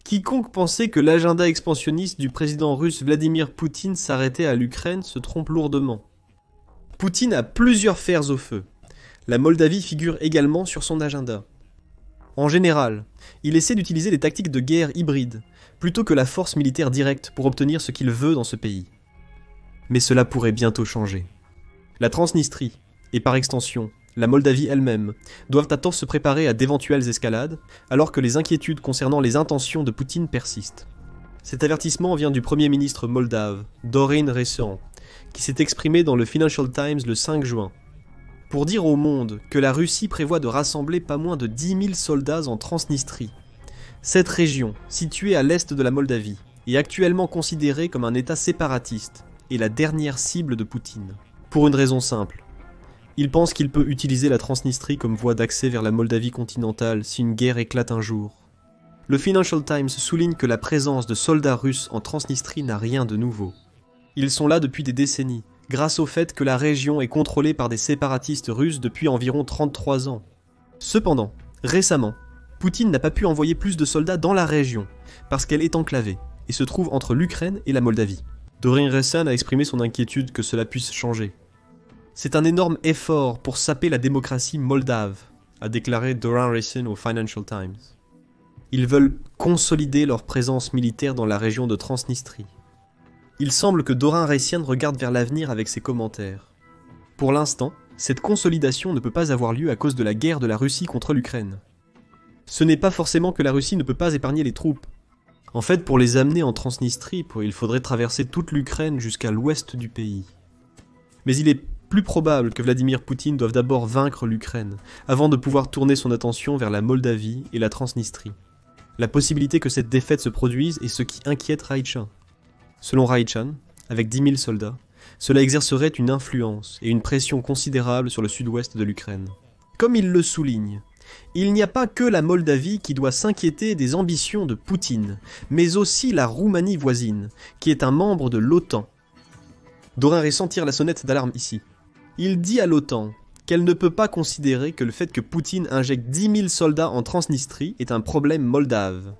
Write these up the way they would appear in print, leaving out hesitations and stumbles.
Quiconque pensait que l'agenda expansionniste du président russe Vladimir Poutine s'arrêtait à l'Ukraine se trompe lourdement. Poutine a plusieurs fers au feu. La Moldavie figure également sur son agenda. En général, il essaie d'utiliser des tactiques de guerre hybrides, plutôt que la force militaire directe pour obtenir ce qu'il veut dans ce pays. Mais cela pourrait bientôt changer. La Transnistrie, et par extension, la Moldavie elle-même, doivent attendre se préparer à d'éventuelles escalades, alors que les inquiétudes concernant les intentions de Poutine persistent. Cet avertissement vient du Premier ministre moldave, Dorin Recean, qui s'est exprimé dans le Financial Times le 5 juin, pour dire au monde que la Russie prévoit de rassembler pas moins de 10 000 soldats en Transnistrie. Cette région, située à l'est de la Moldavie, est actuellement considérée comme un État séparatiste et la dernière cible de Poutine. Pour une raison simple. Il pense qu'il peut utiliser la Transnistrie comme voie d'accès vers la Moldavie continentale si une guerre éclate un jour. Le Financial Times souligne que la présence de soldats russes en Transnistrie n'a rien de nouveau. Ils sont là depuis des décennies, grâce au fait que la région est contrôlée par des séparatistes russes depuis environ 33 ans. Cependant, récemment, Poutine n'a pas pu envoyer plus de soldats dans la région, parce qu'elle est enclavée, et se trouve entre l'Ukraine et la Moldavie. Dorin Recean a exprimé son inquiétude que cela puisse changer. C'est un énorme effort pour saper la démocratie moldave, a déclaré Dorin Recean au Financial Times. Ils veulent consolider leur présence militaire dans la région de Transnistrie. Il semble que Dorin Recean regarde vers l'avenir avec ses commentaires. Pour l'instant, cette consolidation ne peut pas avoir lieu à cause de la guerre de la Russie contre l'Ukraine. Ce n'est pas forcément que la Russie ne peut pas épargner les troupes. En fait, pour les amener en Transnistrie, il faudrait traverser toute l'Ukraine jusqu'à l'ouest du pays. Mais il est plus probable que Vladimir Poutine doive d'abord vaincre l'Ukraine, avant de pouvoir tourner son attention vers la Moldavie et la Transnistrie. La possibilité que cette défaite se produise est ce qui inquiète Raïtchan. Selon Raïtchan, avec 10 000 soldats, cela exercerait une influence et une pression considérable sur le sud-ouest de l'Ukraine. Comme il le souligne, il n'y a pas que la Moldavie qui doit s'inquiéter des ambitions de Poutine, mais aussi la Roumanie voisine, qui est un membre de l'OTAN. Dorin Recean tire la sonnette d'alarme ici. Il dit à l'OTAN qu'elle ne peut pas considérer que le fait que Poutine injecte 10 000 soldats en Transnistrie est un problème moldave.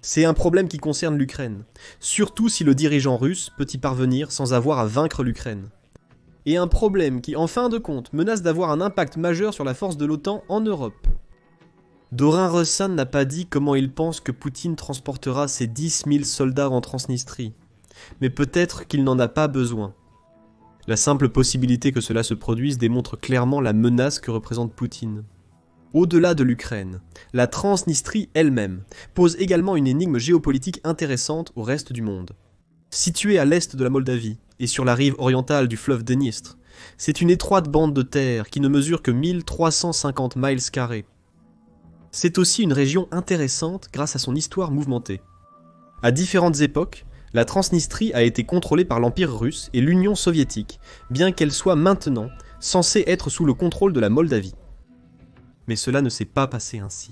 C'est un problème qui concerne l'Ukraine, surtout si le dirigeant russe peut y parvenir sans avoir à vaincre l'Ukraine. Et un problème qui, en fin de compte, menace d'avoir un impact majeur sur la force de l'OTAN en Europe. Dorin Recean n'a pas dit comment il pense que Poutine transportera ses 10 000 soldats en Transnistrie, mais peut-être qu'il n'en a pas besoin. La simple possibilité que cela se produise démontre clairement la menace que représente Poutine. Au-delà de l'Ukraine, la Transnistrie elle-même pose également une énigme géopolitique intéressante au reste du monde. Située à l'est de la Moldavie et sur la rive orientale du fleuve Dniestr, c'est une étroite bande de terre qui ne mesure que 1350 miles carrés. C'est aussi une région intéressante grâce à son histoire mouvementée. À différentes époques, la Transnistrie a été contrôlée par l'Empire russe et l'Union soviétique, bien qu'elle soit maintenant censée être sous le contrôle de la Moldavie. Mais cela ne s'est pas passé ainsi.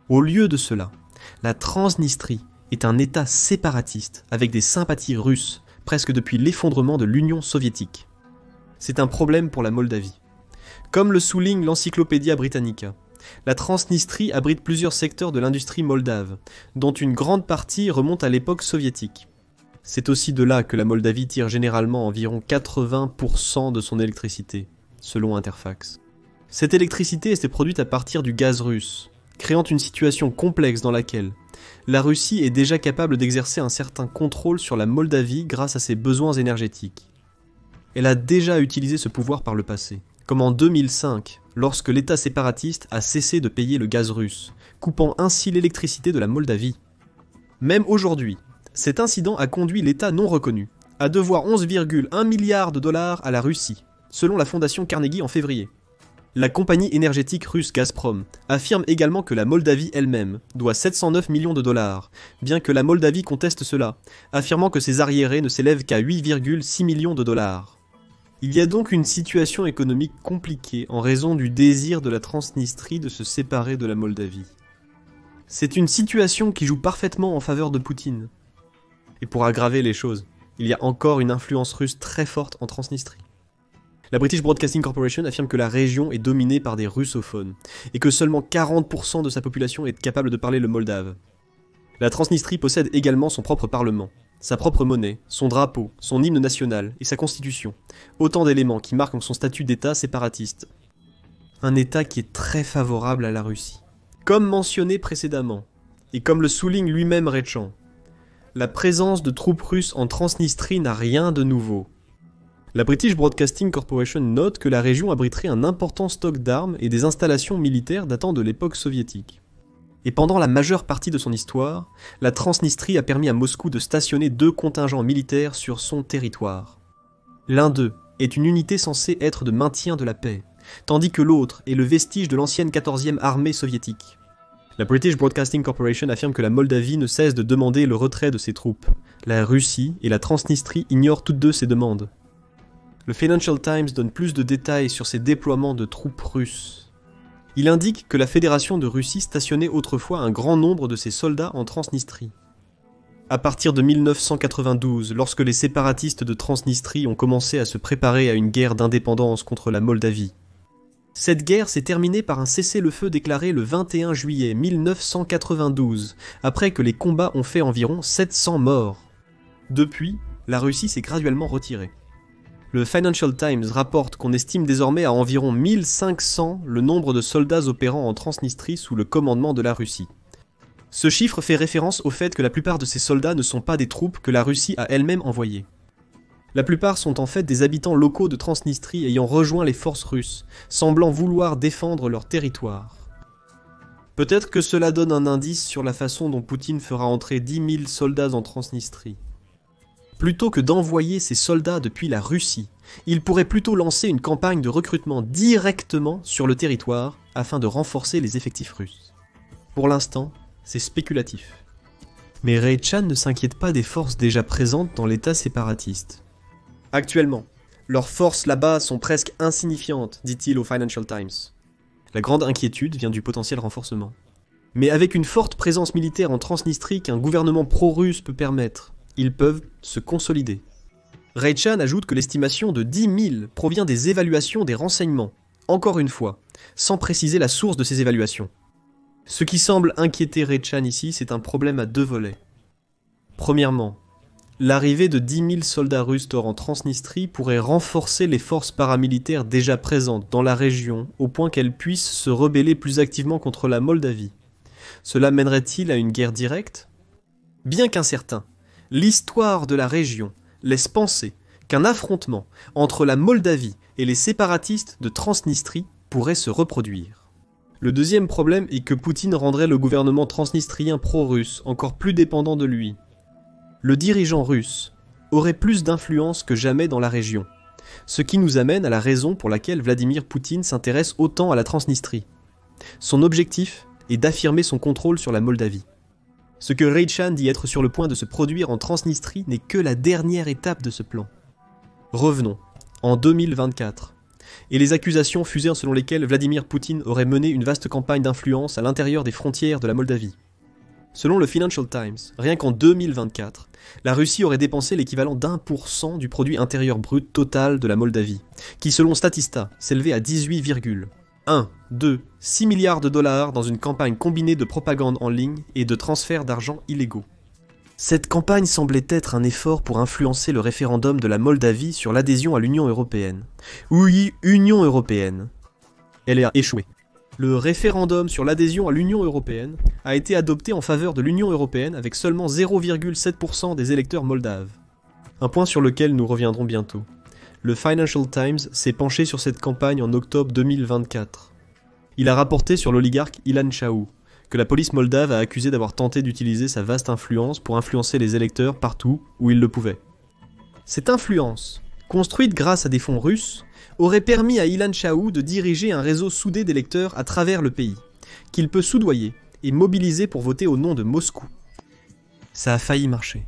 Au lieu de cela, la Transnistrie est un État séparatiste avec des sympathies russes, presque depuis l'effondrement de l'Union soviétique. C'est un problème pour la Moldavie. Comme le souligne l'Encyclopédia Britannica, la Transnistrie abrite plusieurs secteurs de l'industrie moldave, dont une grande partie remonte à l'époque soviétique. C'est aussi de là que la Moldavie tire généralement environ 80% de son électricité, selon Interfax. Cette électricité était produite à partir du gaz russe, créant une situation complexe dans laquelle la Russie est déjà capable d'exercer un certain contrôle sur la Moldavie grâce à ses besoins énergétiques. Elle a déjà utilisé ce pouvoir par le passé, comme en 2005, lorsque l'État séparatiste a cessé de payer le gaz russe, coupant ainsi l'électricité de la Moldavie. Même aujourd'hui, cet incident a conduit l'État non reconnu à devoir 11,1 milliards de dollars à la Russie, selon la fondation Carnegie en février. La compagnie énergétique russe Gazprom affirme également que la Moldavie elle-même doit 709 millions de dollars, bien que la Moldavie conteste cela, affirmant que ses arriérés ne s'élèvent qu'à 8,6 millions de dollars. Il y a donc une situation économique compliquée en raison du désir de la Transnistrie de se séparer de la Moldavie. C'est une situation qui joue parfaitement en faveur de Poutine. Et pour aggraver les choses, il y a encore une influence russe très forte en Transnistrie. La British Broadcasting Corporation affirme que la région est dominée par des russophones, et que seulement 40% de sa population est capable de parler le moldave. La Transnistrie possède également son propre parlement, sa propre monnaie, son drapeau, son hymne national et sa constitution. Autant d'éléments qui marquent son statut d'État séparatiste. Un État qui est très favorable à la Russie. Comme mentionné précédemment, et comme le souligne lui-même Rechan, la présence de troupes russes en Transnistrie n'a rien de nouveau. La British Broadcasting Corporation note que la région abriterait un important stock d'armes et des installations militaires datant de l'époque soviétique. Et pendant la majeure partie de son histoire, la Transnistrie a permis à Moscou de stationner 2 contingents militaires sur son territoire. L'un d'eux est une unité censée être de maintien de la paix, tandis que l'autre est le vestige de l'ancienne 14e armée soviétique. La British Broadcasting Corporation affirme que la Moldavie ne cesse de demander le retrait de ses troupes. La Russie et la Transnistrie ignorent toutes deux ces demandes. Le Financial Times donne plus de détails sur ces déploiements de troupes russes. Il indique que la Fédération de Russie stationnait autrefois un grand nombre de ses soldats en Transnistrie. À partir de 1992, lorsque les séparatistes de Transnistrie ont commencé à se préparer à une guerre d'indépendance contre la Moldavie. Cette guerre s'est terminée par un cessez-le-feu déclaré le 21 juillet 1992, après que les combats ont fait environ 700 morts. Depuis, la Russie s'est graduellement retirée. Le Financial Times rapporte qu'on estime désormais à environ 1500 le nombre de soldats opérant en Transnistrie sous le commandement de la Russie. Ce chiffre fait référence au fait que la plupart de ces soldats ne sont pas des troupes que la Russie a elle-même envoyées. La plupart sont en fait des habitants locaux de Transnistrie ayant rejoint les forces russes, semblant vouloir défendre leur territoire. Peut-être que cela donne un indice sur la façon dont Poutine fera entrer 10 000 soldats en Transnistrie. Plutôt que d'envoyer ses soldats depuis la Russie, il pourrait plutôt lancer une campagne de recrutement directement sur le territoire afin de renforcer les effectifs russes. Pour l'instant, c'est spéculatif. Mais Rechan ne s'inquiète pas des forces déjà présentes dans l'état séparatiste. Actuellement, leurs forces là-bas sont presque insignifiantes, dit-il au Financial Times. La grande inquiétude vient du potentiel renforcement. Mais avec une forte présence militaire en Transnistrie qu'un gouvernement pro-russe peut permettre, ils peuvent se consolider. Rechan ajoute que l'estimation de 10 000 provient des évaluations des renseignements, encore une fois, sans préciser la source de ces évaluations. Ce qui semble inquiéter Rechan ici, c'est un problème à 2 volets. Premièrement, l'arrivée de 10 000 soldats russes en Transnistrie pourrait renforcer les forces paramilitaires déjà présentes dans la région au point qu'elles puissent se rebeller plus activement contre la Moldavie. Cela mènerait-il à une guerre directe ? Bien qu'incertain, l'histoire de la région laisse penser qu'un affrontement entre la Moldavie et les séparatistes de Transnistrie pourrait se reproduire. Le deuxième problème est que Poutine rendrait le gouvernement transnistrien pro-russe encore plus dépendant de lui. Le dirigeant russe aurait plus d'influence que jamais dans la région, ce qui nous amène à la raison pour laquelle Vladimir Poutine s'intéresse autant à la Transnistrie. Son objectif est d'affirmer son contrôle sur la Moldavie. Ce que Rechan dit être sur le point de se produire en Transnistrie n'est que la dernière étape de ce plan. Revenons, en 2024, et les accusations fusèrent selon lesquelles Vladimir Poutine aurait mené une vaste campagne d'influence à l'intérieur des frontières de la Moldavie. Selon le Financial Times, rien qu'en 2024, la Russie aurait dépensé l'équivalent d'1% du produit intérieur brut total de la Moldavie, qui selon Statista s'élevait à 6 milliards de dollars dans une campagne combinée de propagande en ligne et de transferts d'argent illégaux. Cette campagne semblait être un effort pour influencer le référendum de la Moldavie sur l'adhésion à l'Union européenne. Oui, Union européenne. Elle a échoué. Le référendum sur l'adhésion à l'Union européenne a été adopté en faveur de l'Union européenne avec seulement 0,7% des électeurs moldaves. Un point sur lequel nous reviendrons bientôt. Le Financial Times s'est penché sur cette campagne en octobre 2024. Il a rapporté sur l'oligarque Ilan Chaou, que la police moldave a accusé d'avoir tenté d'utiliser sa vaste influence pour influencer les électeurs partout où il le pouvait. Cette influence, construite grâce à des fonds russes, aurait permis à Ilan Chaou de diriger un réseau soudé d'électeurs à travers le pays, qu'il peut soudoyer et mobiliser pour voter au nom de Moscou. Ça a failli marcher.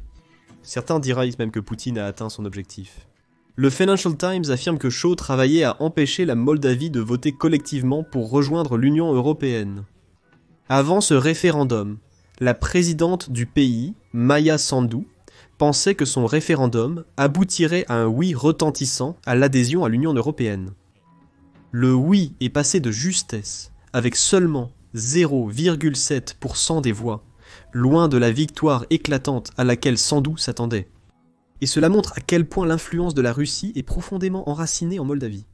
Certains diraient même que Poutine a atteint son objectif. Le Financial Times affirme que Chaud travaillait à empêcher la Moldavie de voter collectivement pour rejoindre l'Union européenne. Avant ce référendum, la présidente du pays, Maya Sandu, pensait que son référendum aboutirait à un oui retentissant à l'adhésion à l'Union européenne. Le oui est passé de justesse, avec seulement 0,7% des voix, loin de la victoire éclatante à laquelle Sandu s'attendait. Et cela montre à quel point l'influence de la Russie est profondément enracinée en Moldavie.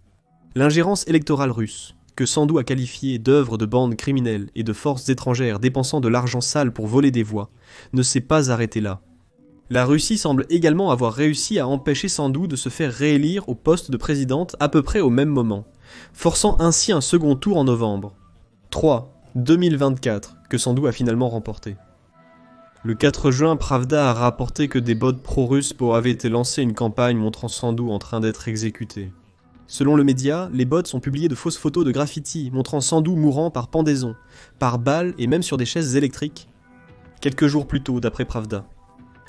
L'ingérence électorale russe, que Sandu a qualifiée d'œuvre de bandes criminelles et de forces étrangères dépensant de l'argent sale pour voler des voix, ne s'est pas arrêtée là. La Russie semble également avoir réussi à empêcher Sandu de se faire réélire au poste de présidente à peu près au même moment, forçant ainsi un second tour en novembre. 2024, que Sandu a finalement remporté. Le 4 juin, Pravda a rapporté que des bots pro-russes avaient été lancés une campagne montrant Sandu en train d'être exécuté. Selon le média, les bots ont publié de fausses photos de graffiti montrant Sandu mourant par pendaison, par balles et même sur des chaises électriques. Quelques jours plus tôt, d'après Pravda,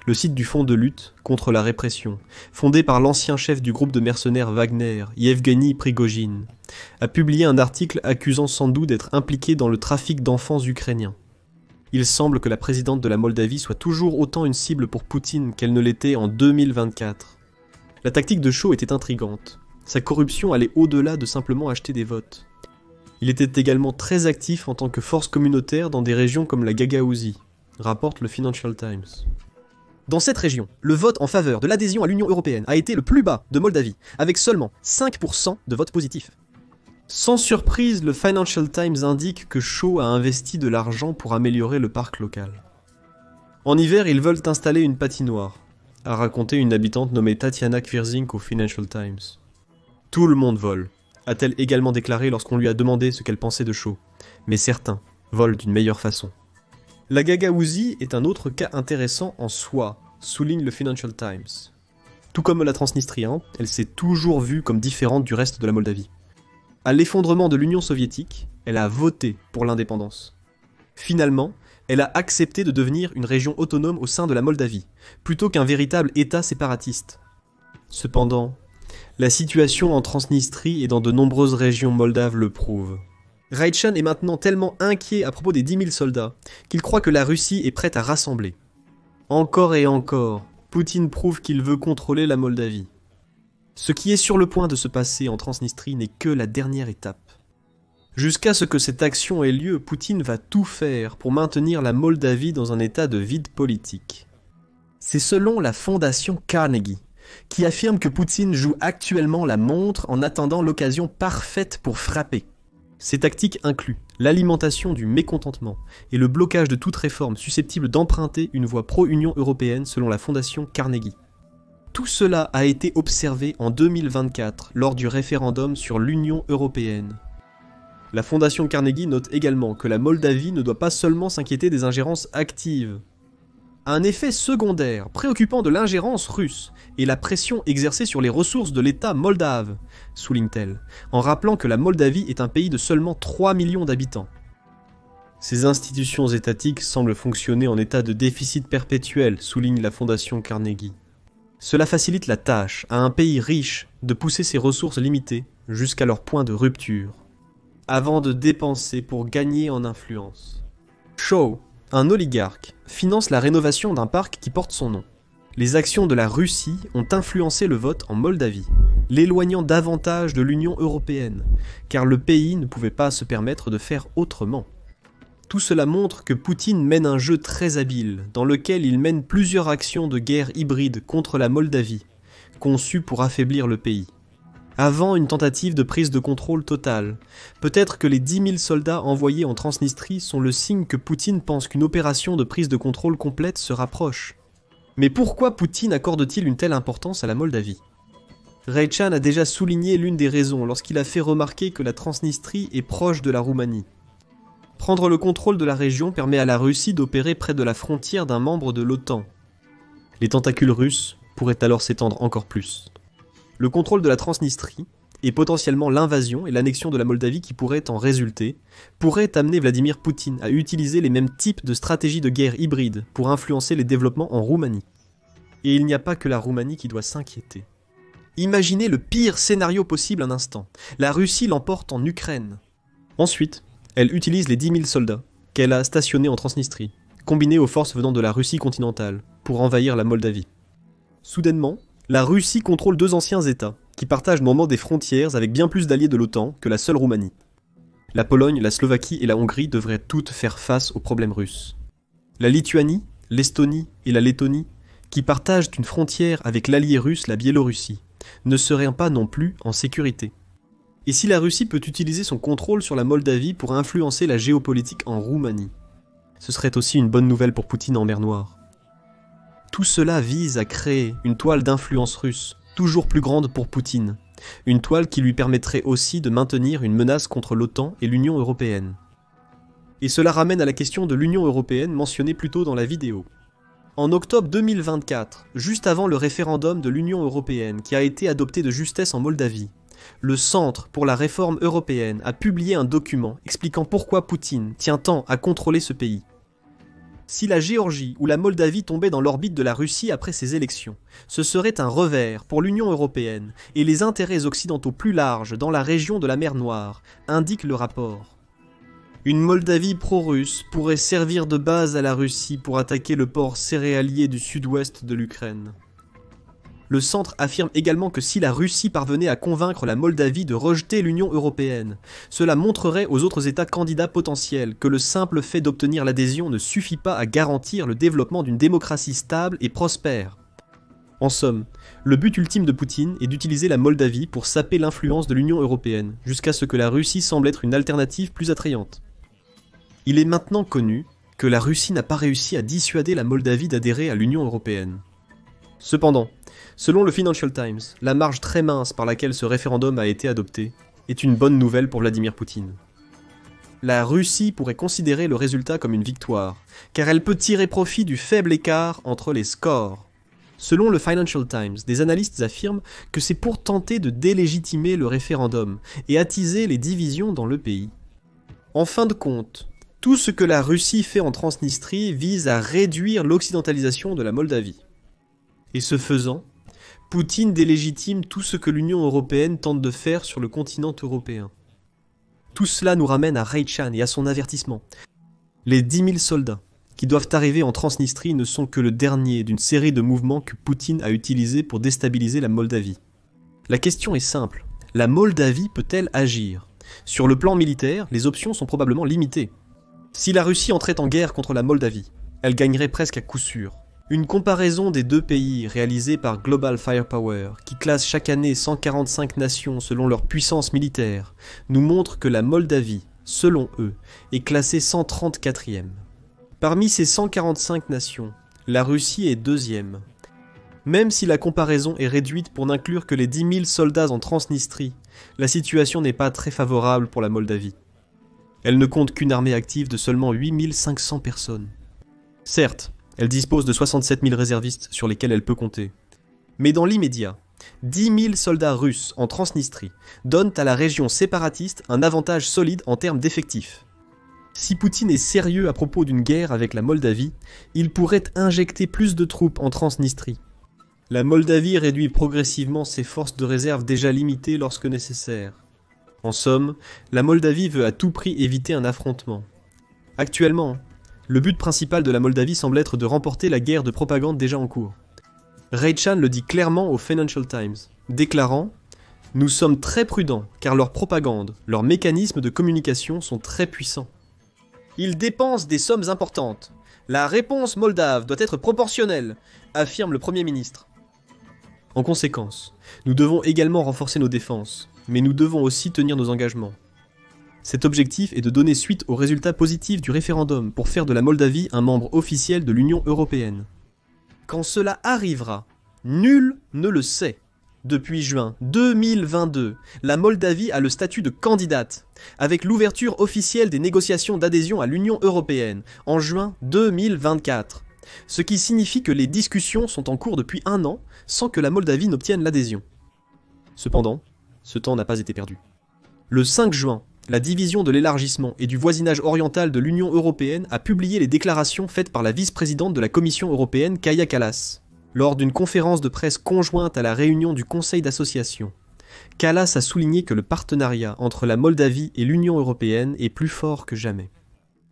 le site du Fonds de lutte contre la répression, fondé par l'ancien chef du groupe de mercenaires Wagner, Yevgeny Prigojine, a publié un article accusant Sandu d'être impliqué dans le trafic d'enfants ukrainiens. Il semble que la présidente de la Moldavie soit toujours autant une cible pour Poutine qu'elle ne l'était en 2024. La tactique de Shaw était intrigante. Sa corruption allait au-delà de simplement acheter des votes. Il était également très actif en tant que force communautaire dans des régions comme la Gagaouzie, rapporte le Financial Times. Dans cette région, le vote en faveur de l'adhésion à l'Union européenne a été le plus bas de Moldavie, avec seulement 5% de votes positifs. Sans surprise, le Financial Times indique que Shaw a investi de l'argent pour améliorer le parc local. En hiver, ils veulent installer une patinoire, a raconté une habitante nommée Tatiana Kvirzink au Financial Times. Tout le monde vole, a-t-elle également déclaré lorsqu'on lui a demandé ce qu'elle pensait de Shaw, mais certains volent d'une meilleure façon. La Gagaouzie est un autre cas intéressant en soi, souligne le Financial Times. Tout comme la Transnistrie, elle s'est toujours vue comme différente du reste de la Moldavie. À l'effondrement de l'Union soviétique, elle a voté pour l'indépendance. Finalement, elle a accepté de devenir une région autonome au sein de la Moldavie, plutôt qu'un véritable État séparatiste. Cependant, la situation en Transnistrie et dans de nombreuses régions moldaves le prouve. Raitchan est maintenant tellement inquiet à propos des 10 000 soldats qu'il croit que la Russie est prête à rassembler. Encore et encore, Poutine prouve qu'il veut contrôler la Moldavie. Ce qui est sur le point de se passer en Transnistrie n'est que la dernière étape. Jusqu'à ce que cette action ait lieu, Poutine va tout faire pour maintenir la Moldavie dans un état de vide politique. C'est selon la fondation Carnegie, qui affirme que Poutine joue actuellement la montre en attendant l'occasion parfaite pour frapper. Ces tactiques incluent l'alimentation du mécontentement et le blocage de toute réforme susceptible d'emprunter une voie pro-Union européenne selon la fondation Carnegie. Tout cela a été observé en 2024 lors du référendum sur l'Union européenne. La fondation Carnegie note également que la Moldavie ne doit pas seulement s'inquiéter des ingérences actives. Un effet secondaire préoccupant de l'ingérence russe est la pression exercée sur les ressources de l'État moldave, souligne-t-elle, en rappelant que la Moldavie est un pays de seulement 3 millions d'habitants. Ces institutions étatiques semblent fonctionner en état de déficit perpétuel, souligne la fondation Carnegie. Cela facilite la tâche à un pays riche de pousser ses ressources limitées jusqu'à leur point de rupture, avant de dépenser pour gagner en influence. Shaw, un oligarque, finance la rénovation d'un parc qui porte son nom. Les actions de la Russie ont influencé le vote en Moldavie, l'éloignant davantage de l'Union européenne, car le pays ne pouvait pas se permettre de faire autrement. Tout cela montre que Poutine mène un jeu très habile, dans lequel il mène plusieurs actions de guerre hybride contre la Moldavie, conçues pour affaiblir le pays. Avant une tentative de prise de contrôle totale, peut-être que les 10 000 soldats envoyés en Transnistrie sont le signe que Poutine pense qu'une opération de prise de contrôle complète se rapproche. Mais pourquoi Poutine accorde-t-il une telle importance à la Moldavie ? Raitchan a déjà souligné l'une des raisons lorsqu'il a fait remarquer que la Transnistrie est proche de la Roumanie. Prendre le contrôle de la région permet à la Russie d'opérer près de la frontière d'un membre de l'OTAN. Les tentacules russes pourraient alors s'étendre encore plus. Le contrôle de la Transnistrie, et potentiellement l'invasion et l'annexion de la Moldavie qui pourraient en résulter, pourraient amener Vladimir Poutine à utiliser les mêmes types de stratégies de guerre hybride pour influencer les développements en Roumanie. Et il n'y a pas que la Roumanie qui doit s'inquiéter. Imaginez le pire scénario possible un instant. La Russie l'emporte en Ukraine. Ensuite, elle utilise les 10 000 soldats qu'elle a stationnés en Transnistrie, combinés aux forces venant de la Russie continentale, pour envahir la Moldavie. Soudainement, la Russie contrôle deux anciens États, qui partagent normalement des frontières avec bien plus d'alliés de l'OTAN que la seule Roumanie. La Pologne, la Slovaquie et la Hongrie devraient toutes faire face aux problèmes russes. La Lituanie, l'Estonie et la Lettonie, qui partagent une frontière avec l'allié russe, la Biélorussie, ne seraient pas non plus en sécurité. Et si la Russie peut utiliser son contrôle sur la Moldavie pour influencer la géopolitique en Roumanie, ce serait aussi une bonne nouvelle pour Poutine en mer Noire. Tout cela vise à créer une toile d'influence russe, toujours plus grande pour Poutine, une toile qui lui permettrait aussi de maintenir une menace contre l'OTAN et l'Union européenne. Et cela ramène à la question de l'Union européenne mentionnée plus tôt dans la vidéo. En octobre 2024, juste avant le référendum de l'Union européenne qui a été adopté de justesse en Moldavie, le Centre pour la réforme européenne a publié un document expliquant pourquoi Poutine tient tant à contrôler ce pays. Si la Géorgie ou la Moldavie tombaient dans l'orbite de la Russie après ces élections, ce serait un revers pour l'Union européenne et les intérêts occidentaux plus larges dans la région de la mer Noire, indique le rapport. Une Moldavie pro-russe pourrait servir de base à la Russie pour attaquer le port céréalier du sud-ouest de l'Ukraine. Le centre affirme également que si la Russie parvenait à convaincre la Moldavie de rejeter l'Union européenne, cela montrerait aux autres États candidats potentiels que le simple fait d'obtenir l'adhésion ne suffit pas à garantir le développement d'une démocratie stable et prospère. En somme, le but ultime de Poutine est d'utiliser la Moldavie pour saper l'influence de l'Union européenne, jusqu'à ce que la Russie semble être une alternative plus attrayante. Il est maintenant connu que la Russie n'a pas réussi à dissuader la Moldavie d'adhérer à l'Union européenne. Cependant, selon le Financial Times, la marge très mince par laquelle ce référendum a été adopté est une bonne nouvelle pour Vladimir Poutine. La Russie pourrait considérer le résultat comme une victoire, car elle peut tirer profit du faible écart entre les scores. Selon le Financial Times, des analystes affirment que c'est pour tenter de délégitimer le référendum et attiser les divisions dans le pays. En fin de compte, tout ce que la Russie fait en Transnistrie vise à réduire l'occidentalisation de la Moldavie. Et ce faisant, Poutine délégitime tout ce que l'Union européenne tente de faire sur le continent européen. Tout cela nous ramène à Raychan et à son avertissement. Les 10 000 soldats qui doivent arriver en Transnistrie ne sont que le dernier d'une série de mouvements que Poutine a utilisés pour déstabiliser la Moldavie. La question est simple, la Moldavie peut-elle agir ? Sur le plan militaire, les options sont probablement limitées. Si la Russie entrait en guerre contre la Moldavie, elle gagnerait presque à coup sûr. Une comparaison des deux pays réalisée par Global Firepower, qui classe chaque année 145 nations selon leur puissance militaire, nous montre que la Moldavie, selon eux, est classée 134e. Parmi ces 145 nations, la Russie est deuxième. Même si la comparaison est réduite pour n'inclure que les 10 000 soldats en Transnistrie, la situation n'est pas très favorable pour la Moldavie. Elle ne compte qu'une armée active de seulement 8 500 personnes. Certes, elle dispose de 67 000 réservistes sur lesquels elle peut compter. Mais dans l'immédiat, 10 000 soldats russes en Transnistrie donnent à la région séparatiste un avantage solide en termes d'effectifs. Si Poutine est sérieux à propos d'une guerre avec la Moldavie, il pourrait injecter plus de troupes en Transnistrie. La Moldavie réduit progressivement ses forces de réserve déjà limitées lorsque nécessaire. En somme, la Moldavie veut à tout prix éviter un affrontement. Actuellement, le but principal de la Moldavie semble être de remporter la guerre de propagande déjà en cours. Raychan le dit clairement au Financial Times, déclarant « Nous sommes très prudents car leur propagande, leurs mécanismes de communication sont très puissants. Ils dépensent des sommes importantes. La réponse moldave doit être proportionnelle », affirme le Premier ministre. En conséquence, nous devons également renforcer nos défenses, mais nous devons aussi tenir nos engagements. Cet objectif est de donner suite aux résultats positifs du référendum pour faire de la Moldavie un membre officiel de l'Union européenne. Quand cela arrivera, nul ne le sait. Depuis juin 2022, la Moldavie a le statut de candidate, avec l'ouverture officielle des négociations d'adhésion à l'Union européenne en juin 2024. Ce qui signifie que les discussions sont en cours depuis 1 an sans que la Moldavie n'obtienne l'adhésion. Cependant, ce temps n'a pas été perdu. Le 5 juin, la division de l'élargissement et du voisinage oriental de l'Union européenne a publié les déclarations faites par la vice-présidente de la Commission européenne, Kaja Kallas, lors d'une conférence de presse conjointe à la réunion du Conseil d'association. Kallas a souligné que le partenariat entre la Moldavie et l'Union européenne est plus fort que jamais.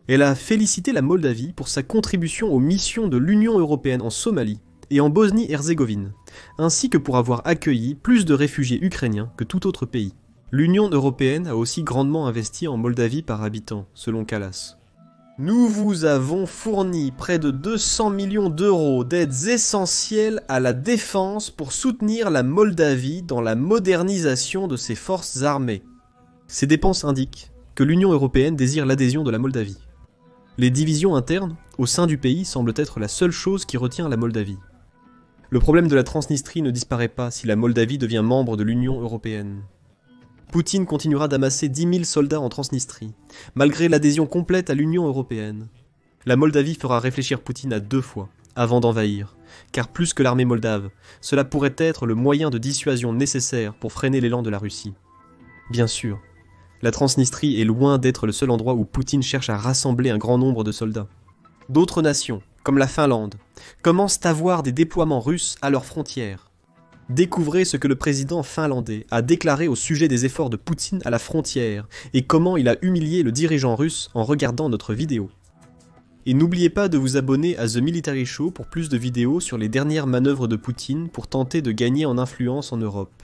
Elle a félicité la Moldavie pour sa contribution aux missions de l'Union européenne en Somalie et en Bosnie-Herzégovine, ainsi que pour avoir accueilli plus de réfugiés ukrainiens que tout autre pays. L'Union européenne a aussi grandement investi en Moldavie par habitant, selon Kallas. Nous vous avons fourni près de 200 millions d'euros d'aides essentielles à la défense pour soutenir la Moldavie dans la modernisation de ses forces armées. Ces dépenses indiquent que l'Union européenne désire l'adhésion de la Moldavie. Les divisions internes au sein du pays semblent être la seule chose qui retient la Moldavie. Le problème de la Transnistrie ne disparaît pas si la Moldavie devient membre de l'Union européenne. Poutine continuera d'amasser 10 000 soldats en Transnistrie, malgré l'adhésion complète à l'Union européenne. La Moldavie fera réfléchir Poutine à 2 fois, avant d'envahir, car plus que l'armée moldave, cela pourrait être le moyen de dissuasion nécessaire pour freiner l'élan de la Russie. Bien sûr, la Transnistrie est loin d'être le seul endroit où Poutine cherche à rassembler un grand nombre de soldats. D'autres nations, comme la Finlande, commencent à voir des déploiements russes à leurs frontières. Découvrez ce que le président finlandais a déclaré au sujet des efforts de Poutine à la frontière et comment il a humilié le dirigeant russe en regardant notre vidéo. Et n'oubliez pas de vous abonner à The Military Show pour plus de vidéos sur les dernières manœuvres de Poutine pour tenter de gagner en influence en Europe.